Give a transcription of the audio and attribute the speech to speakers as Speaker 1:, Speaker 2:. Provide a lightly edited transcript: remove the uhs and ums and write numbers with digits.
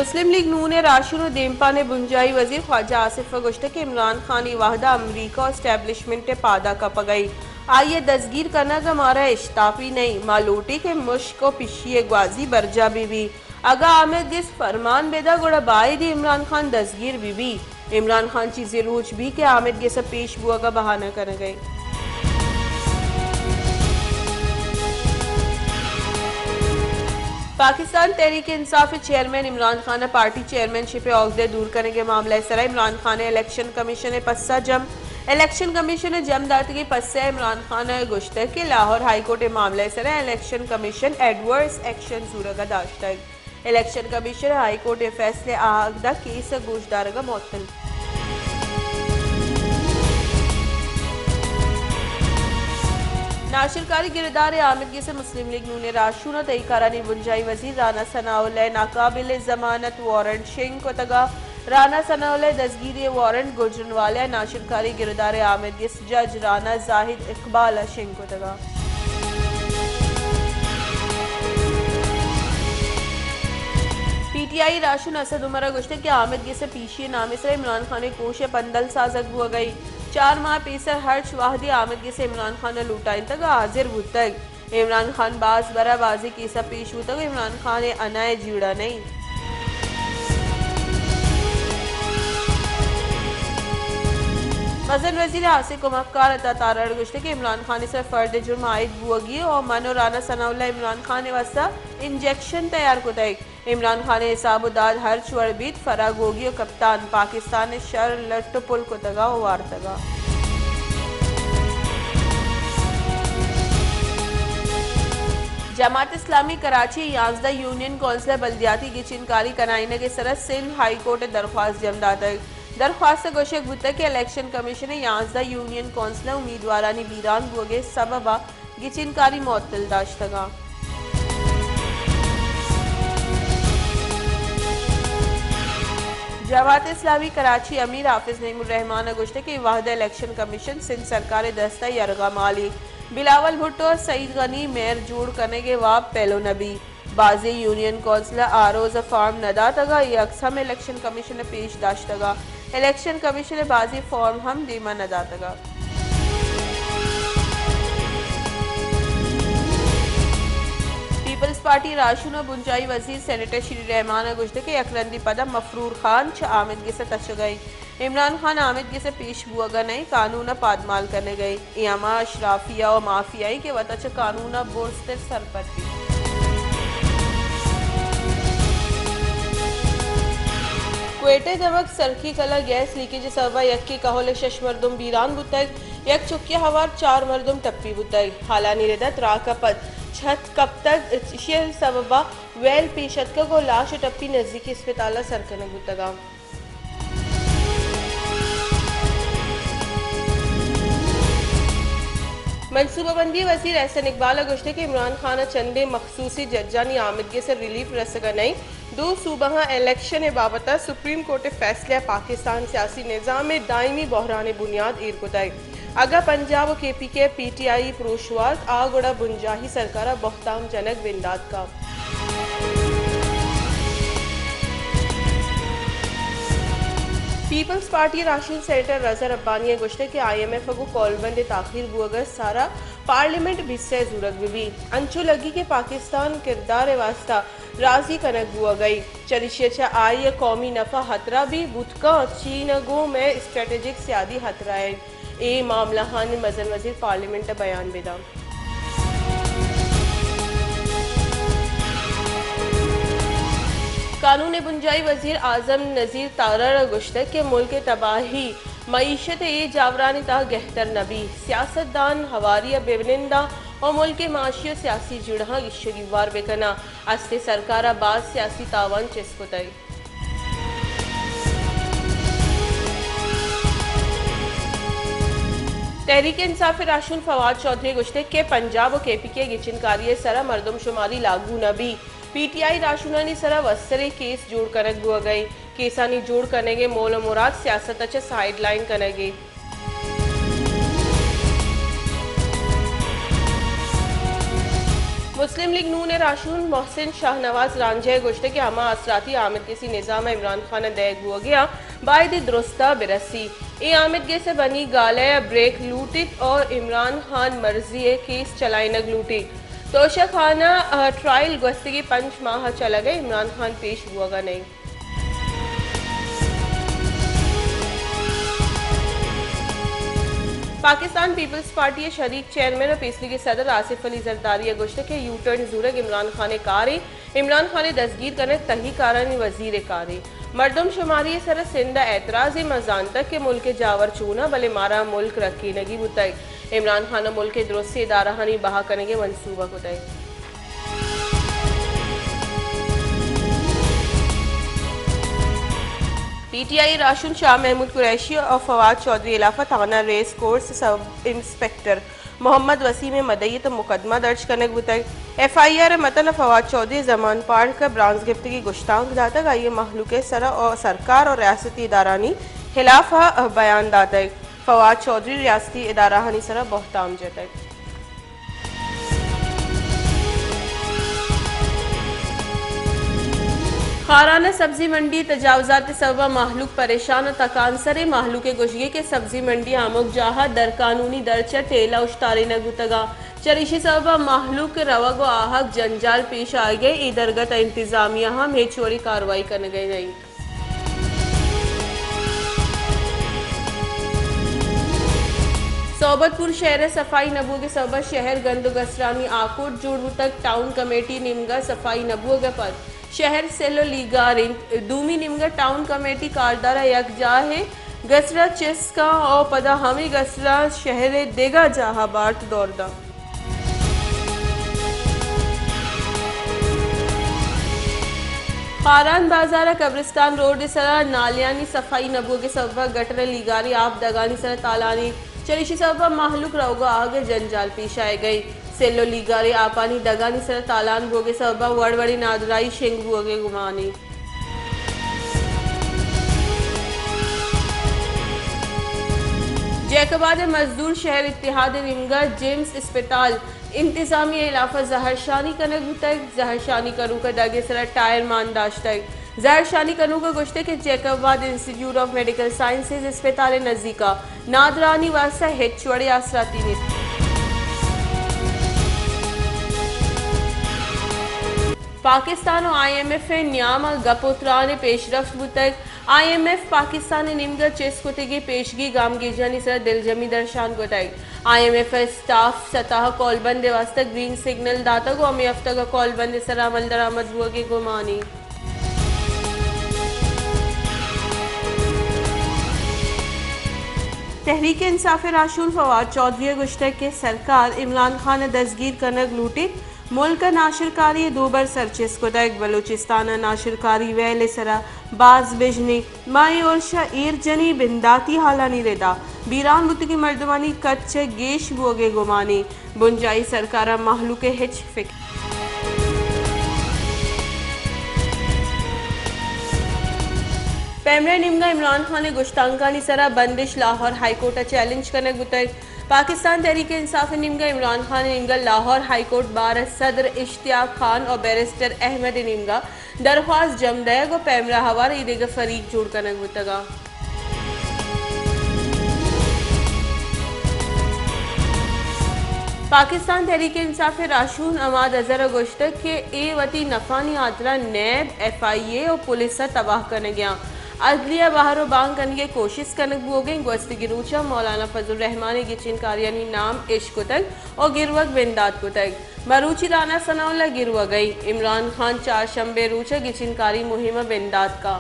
Speaker 1: मुस्लिम league नून राशुन देमपा ने बुंजाई वजीर ख्वाजा आसिफ गोश्त के इमरान खान वाहदा अमरीका एस्टेब्लिशमेंट पादा का पगई आइए दसगीर करना का मारा इश्ताफी नहीं मालूटी के मुश्क को पिशिए ग्वाजी बरजा बीबी अगा आमिद दिस फरमान बेदा गुड़ा बाई दी इमरान खान दसगीर बीबी इमरान खान चीजें रोज भी के आमिद के सब पेश बुआ का बहाना कर गई। Pakistan Tehreek Insaf chairman Imran Khan party chairmanship अहदे दूर करने के मामले सरा इमरान खान इलेक्शन कमीशन पस्सा जम इलेक्शन कमीशन जम दातगी पस्सा इमरान खान गुश्त के लाहौर हाईकोर्ट मामले सरा इलेक्शन कमीशन एडवर्स एक्शन जूरगा दाश्त इलेक्शन कमीशन हाईकोर्ट फैसले आहदा केस गोशदारगा मअतल। नाशिरकारी गिरदार आमिद से मुस्लिम लीग नून राशून तईकारानी बुंजाई वजीर राना सनाउल्लाह नाकाबिल जमानत वारंट शेंग को तगा राना सनाउल्लाह दसगीरी वारंट गुजरन वाले नाशिरकारी गिरदार आमिद जज राना जाहिद इकबाल शेंग को तगा। पीटीआई राशुन असद उमरा गुश्ते के आमिद से पीछे नामे से इमरान खान कोश पंदल साजक हुआ गई 4 माह पेसर हर्ष वाहदी आमिद से इमरान खान लूटाइन तक हाजिर बुतक इमरान खान बाज बरा बाजी केसा पेश बुतक इमरान खान अनाए जीड़ा नहीं। मजन वजीर हासिल को मक्कार अता तारड़ गुश्ते के इमरान खान से फर्द जुर्म आयद बुआगी और मनो राना सनाउल्लाह इमरान खान वास्ता इंजेक्शन तैयार को तय इमरान खान हिसाबुदाद हर्ष वरबीत फराग होगी और कप्तान पाकिस्तान शर लट पुल को तगा वार तगा। जमात इस्लामी कराची 11 यूनियन कौंसिल बल्दियाती की चिनकारी कराइने के सरत सिंध हाई कोर्ट दरख्वास्त जमदात दरख्वास्त गोशक बुतक के इलेक्शन कमीशन 11 यूनियन कौंसिल उम्मीदवारानी बीरान बुगे सबबा गिचिनकारी मअतल दाश्तगा। जमात इस्लामी कराची अमीर हाफिज नईमुर्रहमान गोश्त के वाहदा इलेक्शन कमीशन सिंध सरकार दस्ता यरगा माली बिलावल भुट्टो और सईद गनी मेयर जोड़ करने के वाब पहलो नबी बाजी यूनियन कौंसिल आरोज फार्म नदा तगा यकसम इलेक्शन कमीशन पेश दाश्तगा इलेक्शन कमीशन बाजी फॉर्म हम दीमा नदा तगा। पीपल्स पार्टी राशुन बुंजाई वजीर सेनेटर श्री रहमान गुश्त के अकलंदी पदम मफरूर खान छ आमिद के से तश गई इमरान खान आमिद के से पेश बुआ नहीं कानून पादमाल करने गई इयामा अशराफिया और माफियाई के वतच कानून बोर्स्तर सरपति। क्वेटे दमक सरखी कला गैस लीकेज सबा यक की कहोले शश मरदुम बीरान बुतक यक चुक्के हवार 4 मरदुम टप्पी बुतक हालानी रिदत राकपत छत कब तक शेर सबबा वेल पेशत का को लाश टप्पी नजदीकी अस्पताल सरकन बुतगा। मनसूबाबंदी वजीर एहसन इकबाल गोश्ते के इमरान खान चंदे मखसूसी जजानी आमिदगी से रिलीफ रसगनई 2 सूबा इलेक्शन बाबत सुप्रीम कोर्ट फैसले पाकिस्तान सियासी निज़ाम में दायमी बहरान बुनियाद ईर कुतई अगा पंजाब KPK PTI प्रोशवास आगुड़ा बुंजाही सरकार बहताम जनक बिंदात का। पीपल्स पार्टी राशिद सेनेटर रजा रब्बानी गुश्ते के IMF को कॉलबंद ताखिर बुअगर सारा पार्लियामेंट बिस्से जूरत भी अंचु लगी के पाकिस्तान किरदार वास्ता राजी कनक बुआ गई चरिशा आई कौमी नफा हतरा भी बुतका चीन गो में स्ट्रेटेजिक सियादी हतरा है ए मामला हान मजन वजीर पार्लियामेंट बयान बेदा। कानून बुंजाई वजीर आजम नज़ीर तारड़ गुश्तक के मुल्क तबाही मईशत जावरानी ता गहतर नबी सियासतदान हवारिया बेवनिंदा और मुल्क के माशी सियासी जुड़ा इश्शरीवार बेकना अस्ते सरकार बाद सियासी तावान चेस्कुतई। तहरीक इंसाफ राशुन फवाद चौधरी गुश्तक के पंजाब और KPK गिचिनकारी सरा मरदमशुमारी लागू नबी PTI राशुनानी सरा वस्सरे केस जोड़ कनक बुआ गई केसानी जोड़ कनेगे मोल मुराद सियासत अच्छा साइडलाइन कनेगे। मुस्लिम लीग नून राशून मोहसिन शाहनवाज रांझे गोश्त के अमा असराती आमिद किसी निज़ाम इमरान खान दैग हुआ गया बायद दुरुस्ता बिरसी ए आमिद गे से बनी गाले ब्रेक लूटित और इमरान खान मर्जी केस चलाई नग लूटी तोशा खाना ट्रायल गस्तगी 5 माह चला गए इमरान खान पेश हुआ नहीं। पाकिस्तान पीपल्स पार्टी शरीक चेयरमैन और पीसली के सदर आसिफ अली जरदारी गोश्त के यू टर्न जूरग इमरान खान कारी इमरान खान दस्तगीर करने तही कारनी वजीर कारी मरदम शुमारी सर सिंधा एतराज मजान तक के मुल्क जावर चूना भले मारा मुल्क रखी नगी बुतई इमरान खान मुल्क दुरुस्त इदाराहानी बहा करने के मनसूबा कुतई। पीटीआई राशुन शाह महमूद कुरैशी और फवाद चौधरी इलाफा थाना race course sub inspector Mohammad Waseem मदयत मुकदमा दर्ज करने बताई FIR मतन फवाद चौधरी जमान पाड़ का ब्रांज गिफ्ट की गुश्तांक दाता का ये महलूक सरा और सरकार और रियासती इदारानी खिलाफ बयान दाता फवाद चौधरी रियासती इदाराहानी सरा बहताम जता। खाराना सब्जी मंडी तजावजात सबा महलूक परेशान तकानसरे महलूक गुशगे के सब्जी मंडी आमुक जाहा दर कानूनी दरचा टेला उश्तारी नगुतगा चरिशी सबा महलूक रवागो आहक जंजाल पेश आ गए इधरगत इंतजामिया हम हेचोरी कार्रवाई करने गई नहीं। सोबतपुर शहर सफाई नबू के सबा शहर गंद गसरानी आकोट जुड़ू तक टाउन कमेटी निमगा सफाई नबू पर शहर सेलो लीगारिन दूमी निमगा टाउन कमेटी कारदारा यकजा है गसरा चिस्का और पदा हमी गसरा शहर देगा जहा बार्त दौरदा। खारान बाजार कब्रिस्तान रोड सरा नालियानी सफाई नबू के सबा गटर लीगारी आप दगानी सरा तालानी चरिशी सबा महलूक रहोगा आगे जंजाल पेश आए गई सेलो लीगारी आपानी दगानी सर तालान बोगे सबा वड़वड़ी नादराई शेंग बोगे गुमानी। जैकबाद मजदूर शहर इत्तेहाद निमगा जेम्स अस्पताल इंतजामिया इलाफा जहरशानी कनक तक जहरशानी करू का दगे सर टायर मानदाश्त तक जहरशानी कनू का गुश्ते के जैकबाद इंस्टीट्यूट ऑफ मेडिकल साइंसेज अस्पताल नज़दीका नादरानी वास्ता हेचवड़े आसराती ने पाकिस्तान और IMF न्याम गपोत्रान पेशरफ बुतक IMF पाकिस्तान निमगा चेस कुतगी पेशगी गाम गिजानी सर दिलजमी दर्शान गुतक IMF स्टाफ सतह कॉलबंद वास्ता ग्रीन सिग्नल दाता को अमी हफ्ता का कॉलबंद सर अमल दरामद हुआ के गुमानी। तहरीक इंसाफ राशून फवाद चौधरी गुश्तक के सरकार इमरान खान दस्तगीर कनक लूटी मुल्क नाशिरकारी दोबर सरचिस को तक बलूचिस्तान नाशिरकारी वैले सरा बाज बिजनी माई और शाह जनी बिंदाती हालानी रेदा बीरान बुत की मर्दमानी कच्चे गेश बोगे गुमानी बुंजाई सरकारा महलूक हिच फिक पैमरा निमगा इमरान खान ने गुश्तांकानी सरा बंदिश लाहौर हाईकोर्ट चैलेंज करने गुतक पाकिस्तान तहरीक इंसाफ निमगा इमरान खान निमगा लाहौर हाईकोर्ट बार सदर इश्तियाक खान और बैरिस्टर अहमद निमगा दरख्वास्त जमदैग और पैमरा हवार ईदेगा फरीक जोड़ करने गुतगा। पाकिस्तान तहरीक इंसाफ राशून अमाद अजहर गोश्तक के ए वती नफानी आदरा नैब FIA और पुलिस तबाह करने गया अदलिया बाहरो बांग करने की कोशिश करने हो गई गोस्त गिरूचा मौलाना फजल रहमान गिचिन कारियानी नाम इश्क तक और गिरवक बिंदात को तक मरूची राना सनाउल्ला गिरवा गई इमरान खान 4 शंबे रूचा गिचिन कारी मुहिम बिंदात का।